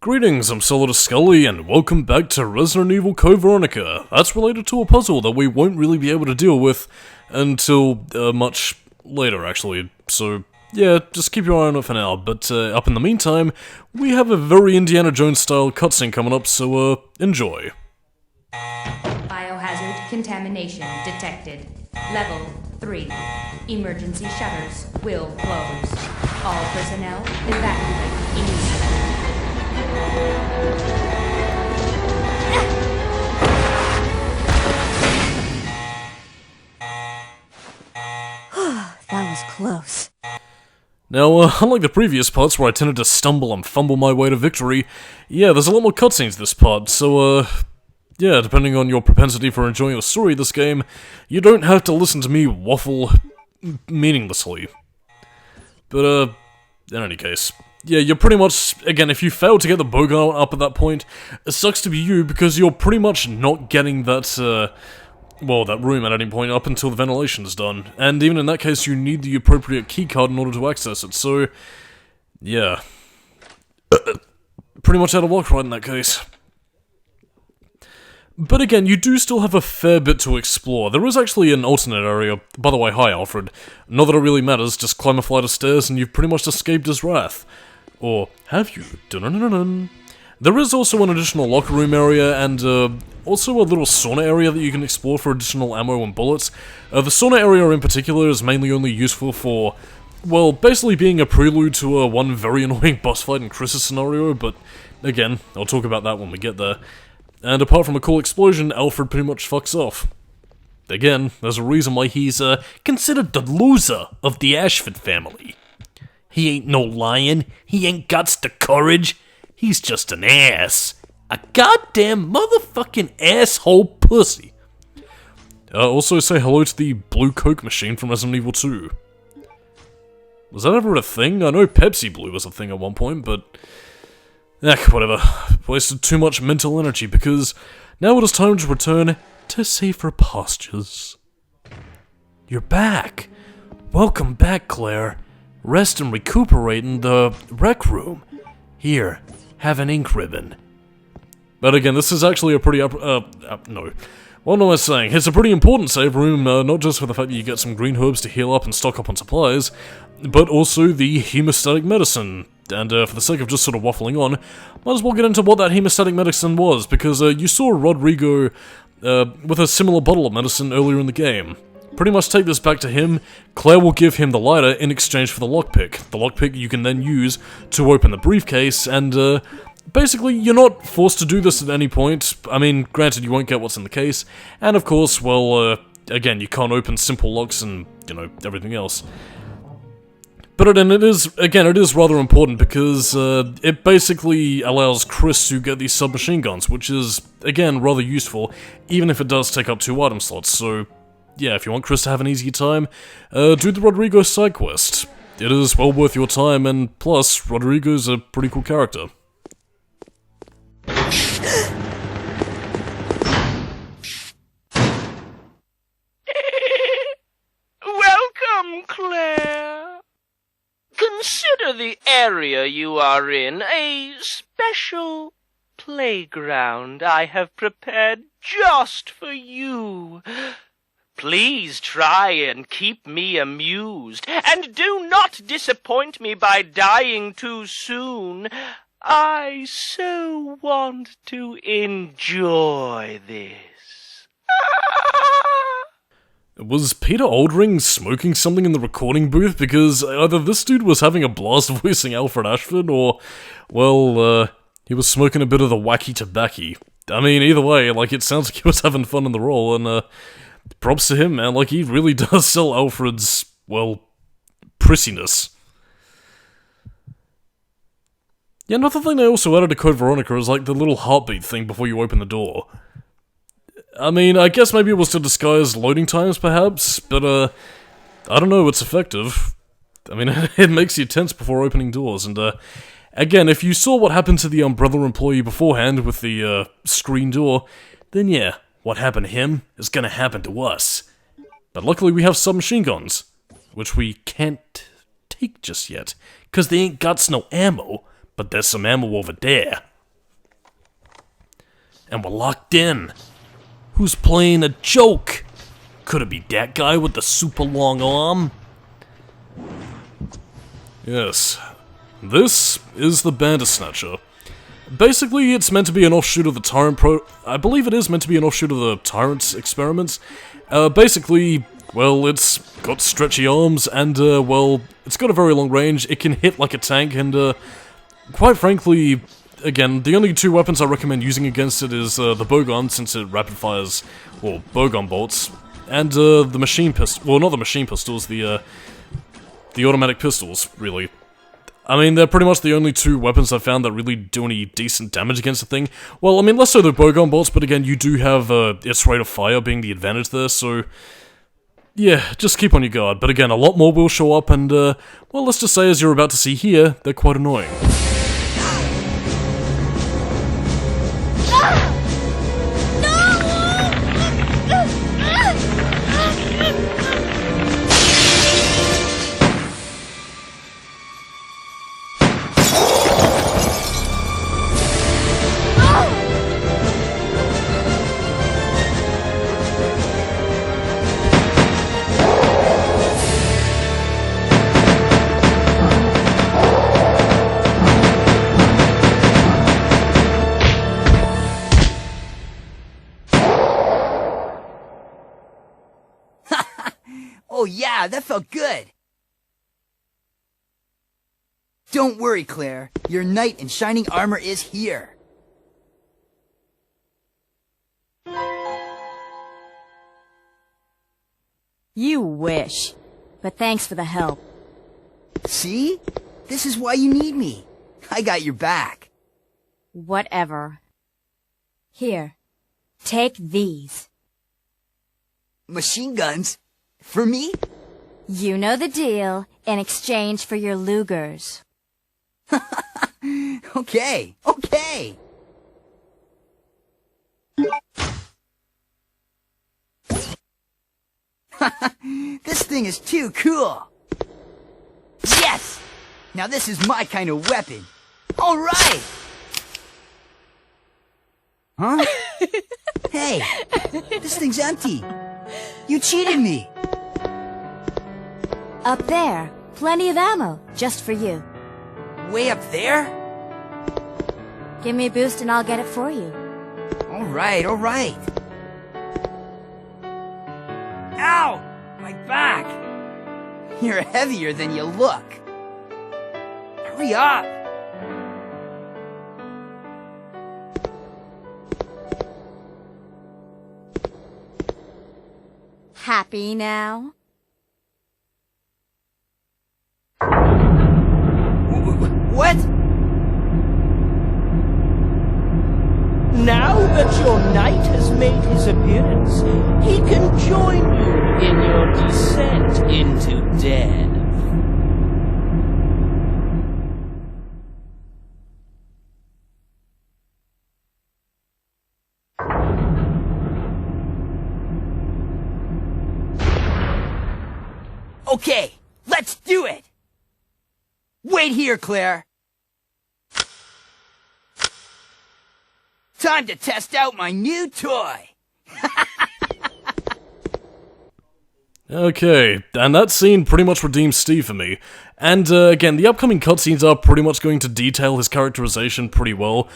Greetings, I'm Solidus-Skully, and welcome back to Resident Evil Code Veronica. That's related to a puzzle that we won't really be able to deal with until much later, actually. So, yeah, just keep your eye on it for now. But up in the meantime, we have a very Indiana Jones-style cutscene coming up, so enjoy. Biohazard contamination detected. Level 3. Emergency shutters will close. All personnel evacuate immediately. That was close. Now, unlike the previous parts where I tended to stumble and fumble my way to victory, yeah, there's a lot more cutscenes this part, so, yeah, depending on your propensity for enjoying the story of this game, you don't have to listen to me waffle meaninglessly. But, in any case, yeah, you're pretty much, again, if you fail to get the bowgun up at that point, it sucks to be you, because you're pretty much not getting that, well, that room at any point up until the ventilation is done. And even in that case, you need the appropriate keycard in order to access it, so, yeah. Pretty much out of luck right in that case. But again, you do still have a fair bit to explore. There is actually an alternate area. By the way, hi Alfred. Not that it really matters, just climb a flight of stairs and you've pretty much escaped his wrath. Or have you? Dun-dun-dun-dun. There is also an additional locker room area and also a little sauna area that you can explore for additional ammo and bullets. The sauna area in particular is mainly only useful for, well, basically being a prelude to one very annoying boss fight in Chris's scenario, but again, I'll talk about that when we get there. And apart from a cool explosion, Alfred pretty much fucks off. Again, there's a reason why he's considered the loser of the Ashford family. He ain't no lion, he ain't got the courage, he's just an ass. A goddamn motherfucking asshole pussy. Also say hello to the blue Coke machine from Resident Evil 2. Was that ever a thing? I know Pepsi Blue was a thing at one point, but... whatever. Wasted too much mental energy because now it is time to return to safer postures. You're back. Welcome back, Claire. Rest and recuperate in the rec room. Here, have an ink ribbon. But again, this is actually a pretty no. What am I saying? It's a pretty important save room, not just for the fact that you get some green herbs to heal up and stock up on supplies, but also the hemostatic medicine. And for the sake of just sort of waffling on, might as well get into what that hemostatic medicine was, because you saw Rodrigo with a similar bottle of medicine earlier in the game. Pretty much take this back to him, Claire will give him the lighter in exchange for the lockpick. The lockpick you can then use to open the briefcase, and basically you're not forced to do this at any point. I mean, granted you won't get what's in the case, and of course, well, again, you can't open simple locks and, you know, everything else. But then it is rather important because it basically allows Chris to get these submachine guns, which is, again, rather useful, even if it does take up 2 item slots. So, yeah, if you want Chris to have an easier time, do the Rodrigo side quest. It is well worth your time, and plus, Rodrigo's a pretty cool character. Welcome, Claire. Consider the area you are in a special playground I have prepared just for you. Please try and keep me amused, and do not disappoint me by dying too soon. I so want to enjoy this. Was Peter Oldring smoking something in the recording booth? Because either this dude was having a blast voicing Alfred Ashford, or, well, he was smoking a bit of the wacky tobacco. I mean, either way, like, it sounds like he was having fun in the role, and, props to him, man. Like, he really does sell Alfred's, well, prissiness. Yeah, another thing they also added to Code Veronica is, like, the little heartbeat thing before you open the door. I mean, I guess maybe it was to disguise loading times, perhaps, but, I don't know, it's effective. I mean, it makes you tense before opening doors, and, again, if you saw what happened to the Umbrella employee beforehand with the, screen door, then yeah, what happened to him is gonna happen to us. But luckily we have submachine guns, which we can't take just yet, cause they ain't got no ammo, but there's some ammo over there. and we're locked in. Who's playing a joke? Could it be that guy with the super long arm? Yes, this is the Bandersnatcher. Basically, it's meant to be an offshoot of the Tyrant I believe it is meant to be an offshoot of the Tyrant's experiments. Basically, well, it's got stretchy arms, and, well, it's got a very long range, it can hit like a tank, and, quite frankly, again, the only two weapons I recommend using against it is, the bowgun, since it rapid fires, well, bowgun bolts, and, the machine pistol, well, not the machine pistols, the automatic pistols, really. I mean, they're pretty much the only two weapons I've found that really do any decent damage against the thing. Well, I mean, less so the bowgun bolts, but again, you do have, its rate of fire being the advantage there, so... yeah, just keep on your guard, but again, a lot more will show up, and, well, let's just say, as you're about to see here, they're quite annoying. Oh yeah, that felt good! Don't worry, Claire. Your knight in shining armor is here. You wish. But thanks for the help. See? This is why you need me. I got your back. Whatever. Here. Take these. Machine guns? For me? You know the deal, in exchange for your Lugers. Okay, okay. This thing is too cool. Yes! Now this is my kind of weapon. All right! Huh? Hey, this thing's empty. You cheated me. Up there. Plenty of ammo, just for you. Way up there? Give me a boost and I'll get it for you. All right, all right. Ow! My back! You're heavier than you look. Hurry up! Happy now? What? Now that your knight has made his appearance, he can join you in your descent into death. Okay, let's do it! Wait here, Claire! Time to test out my new toy! Okay, and that scene pretty much redeems Steve for me. And again, the upcoming cutscenes are pretty much going to detail his characterization pretty well.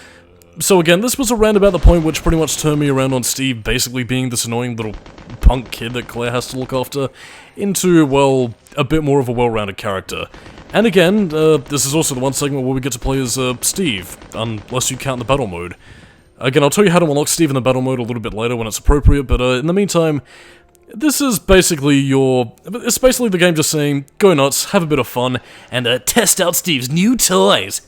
So again, this was around about the point which pretty much turned me around on Steve basically being this annoying little punk kid that Claire has to look after, into, well, a bit more of a well-rounded character. And again, this is also the one segment where we get to play as Steve, unless you count the battle mode. Again, I'll tell you how to unlock Steve in the battle mode a little bit later when it's appropriate, but in the meantime, this is basically it's basically the game just saying, go nuts, have a bit of fun, and test out Steve's new toys.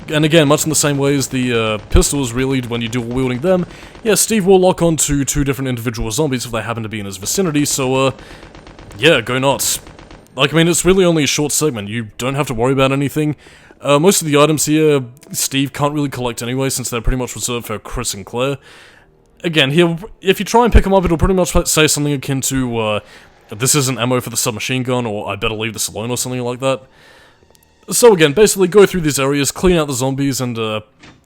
And again, much in the same way as the pistols, really, when you're dual wielding them, yeah, Steve will lock onto two different individual zombies if they happen to be in his vicinity, so, yeah, go nuts. Like, I mean, it's really only a short segment, you don't have to worry about anything. Most of the items here, Steve can't really collect anyway, since they're pretty much reserved for Chris and Claire. Again, if you try and pick them up, it'll pretty much say something akin to, this isn't ammo for the submachine gun, or I better leave this alone, or something like that. So again, basically go through these areas, clean out the zombies, and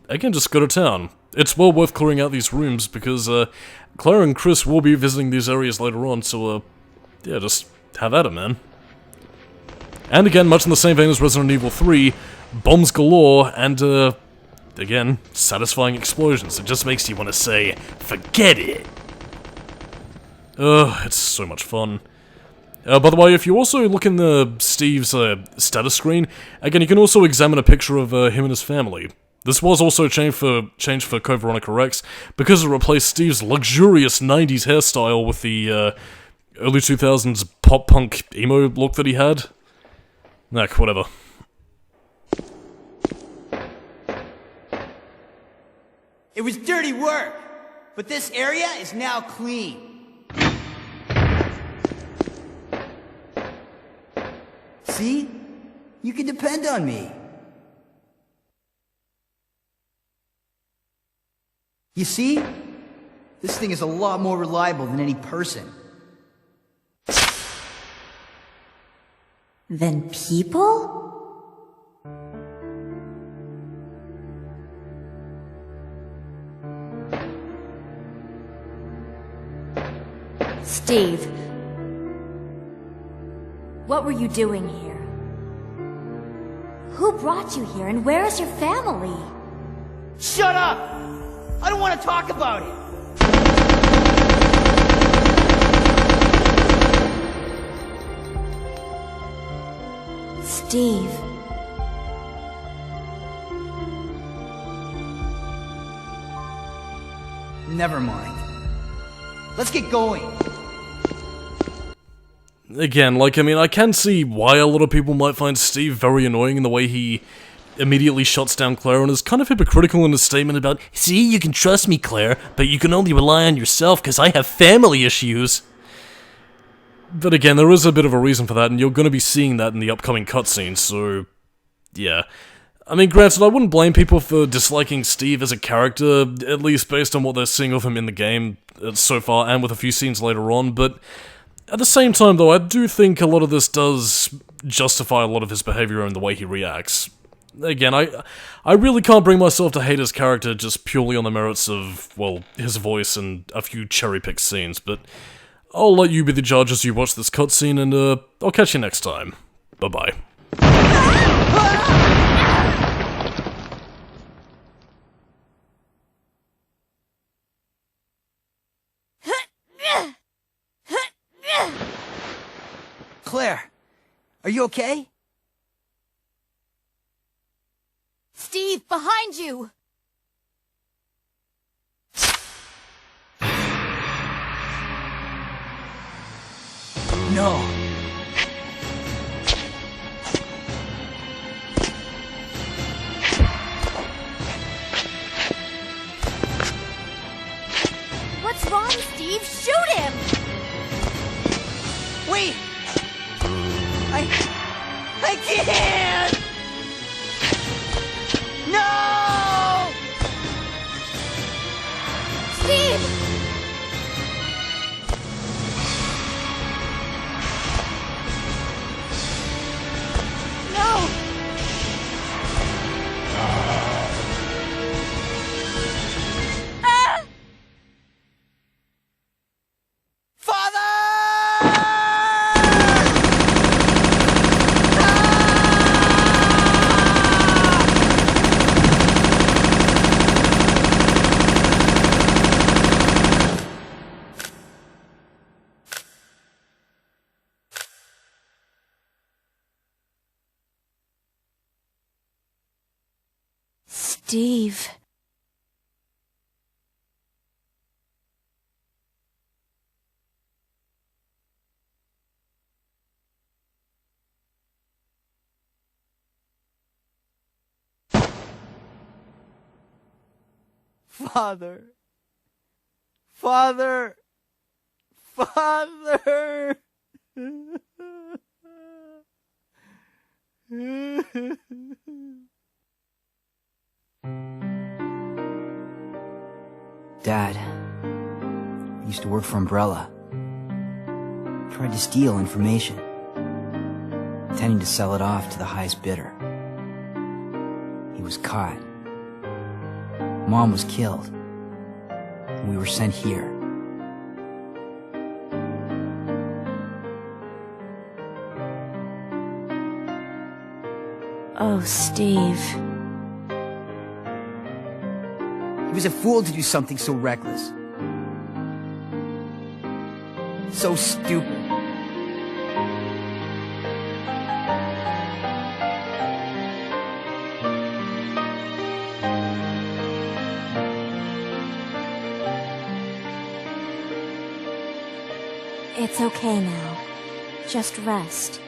again, just go to town. It's well worth clearing out these rooms, because, Claire and Chris will be visiting these areas later on, so, yeah, just have at it, man. And again, much in the same vein as Resident Evil 3, bombs galore, and, again, satisfying explosions. It just makes you want to say, forget it! It's so much fun. By the way, if you also look in Steve's status screen, again, you can also examine a picture of him and his family. This was also changed for Code Veronica Rex, because it replaced Steve's luxurious 90s hairstyle with the early 2000s pop-punk emo look that he had. Heck, whatever. It was dirty work, but this area is now clean. See? You can depend on me. You see? This thing is a lot more reliable than any person. Than people? Steve, what were you doing here? Who brought you here, and where is your family? Shut up! I don't want to talk about it! Steve. Never mind. Let's get going. Again, like, I mean, I can see why a lot of people might find Steve very annoying in the way he immediately shuts down Claire and is kind of hypocritical in his statement about, see, you can trust me, Claire, but you can only rely on yourself because I have family issues. But again, there is a bit of a reason for that, and you're going to be seeing that in the upcoming cutscenes, so yeah. I mean, granted, I wouldn't blame people for disliking Steve as a character, at least based on what they're seeing of him in the game so far, and with a few scenes later on, but at the same time, though, I do think a lot of this does justify a lot of his behavior and the way he reacts. Again, I really can't bring myself to hate his character just purely on the merits of, well, his voice and a few cherry-picked scenes, but I'll let you be the judge as you watch this cutscene, and I'll catch you next time. Bye-bye. Claire, are you okay? Steve, behind you! No. What's wrong, Steve? Shoot him! Wait! I can't! No! Steve! No! Ah! Father! Steve. Father. Father. Father. Dad, I used to work for Umbrella. Tried to steal information, intending to sell it off to the highest bidder. He was caught. Mom was killed. And we were sent here. Oh, Steve. He was a fool to do something so reckless. So stupid. It's okay now. Just rest.